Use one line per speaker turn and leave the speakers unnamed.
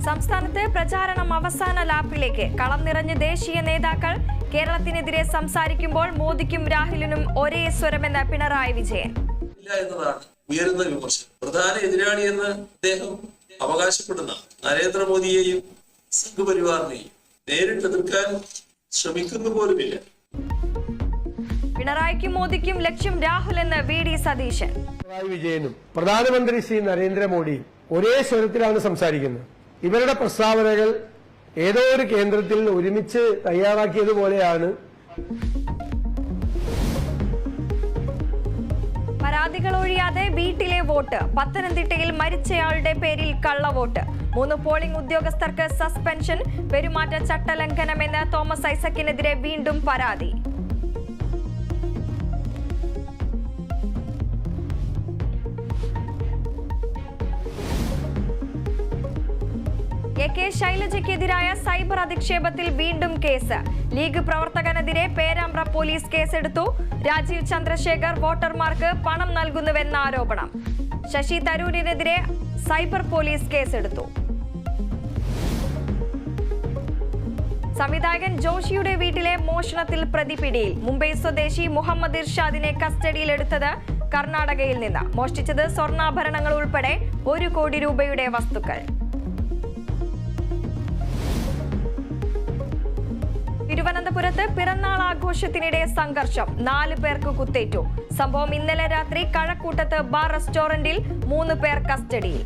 സംസ്ഥാനത്ത് പ്രചാരണം അവസാന ലാപ്പിലേക്ക്. കളം നിറഞ്ഞ് ദേശീയ നേതാക്കൾ. കേരളത്തിനെതിരെ സംസാരിക്കുമ്പോൾ മോദിക്കും രാഹുലിനും ഒരേ സ്വരമെന്ന് പിണറായി വിജയൻ.
എന്നതാണ് ഉയരുന്ന വിമർശനം. പ്രധാന എതിരാളിയെന്ന് അദ്ദേഹം അവകാശപ്പെടുന്ന നരേന്ദ്രമോദിയെയും സംഘപരിവാറിനെയും നേരിട്ട് എതിർക്കാൻ ശ്രമിക്കുന്നു പോലുമില്ല.
പിണറായിക്കും മോദിക്കും ലക്ഷ്യം രാഹുൽ എന്ന് വി.ഡി. സതീശൻ.
പിണറായി വിജയനും പ്രധാനമന്ത്രി ശ്രീ നരേന്ദ്രമോദിയും ഒരേ സ്വരത്തിലാണ് സംസാരിക്കുന്നത്. ഇവരുടെ പ്രസ്താവനകൾ ഏതോ ഒരു കേന്ദ്രത്തിൽ ഒരുമിച്ച് തയ്യാറാക്കിയതുപോലെയാണ്.
പരാതികൾ ഒഴിയാതെ വീട്ടിലെ വോട്ട്. പത്തനംതിട്ടയിൽ മരിച്ചയാളുടെ പേരിൽ കള്ളവോട്ട്. 3 പോളിംഗ് ഉദ്യോഗസ്ഥർക്ക് സസ്പെൻഷൻ. പെരുമാറ്റ ചട്ടലംഘനമെന്ന് തോമസ് ഐസക്കിനെതിരെ വീണ്ടും പരാതി. കെ ശൈലജയ്ക്കെതിരായ സൈബർ അധിക്ഷേപത്തിൽ വീണ്ടും കേസ്. ലീഗ് പ്രവർത്തകനെതിരെ പേരാമ്പ്ര പോലീസ് കേസെടുത്തു. രാജീവ് ചന്ദ്രശേഖർ വോട്ടർമാർക്ക് പണം നൽകുന്നുവെന്ന ആരോപണം. ശശി തരൂരിനെതിരെ സൈബർ പോലീസ് കേസെടുത്തു. സംവിധായകൻ ജോഷിയുടെ വീട്ടിലെ മോഷണത്തിൽ പ്രതി പിടിയിൽ. മുംബൈ സ്വദേശി മുഹമ്മദ് ഇർഷാദിനെ കസ്റ്റഡിയിലെടുത്തത് കർണാടകയിൽ നിന്ന്. മോഷ്ടിച്ചത് സ്വർണ്ണാഭരണങ്ങൾ ഉൾപ്പെടെ 1 കോടി രൂപയുടെ വസ്തുക്കൾ. തിരുവനന്തപുരത്ത് പിറന്നാൾ ആഘോഷത്തിനിടെ സംഘർഷം. 4 പേർക്ക് കുത്തേറ്റു. സംഭവം ഇന്നലെ രാത്രി കഴക്കൂട്ടത്ത് ബാർ റെസ്റ്റോറന്റിൽ. 3 പേർ കസ്റ്റഡിയിൽ.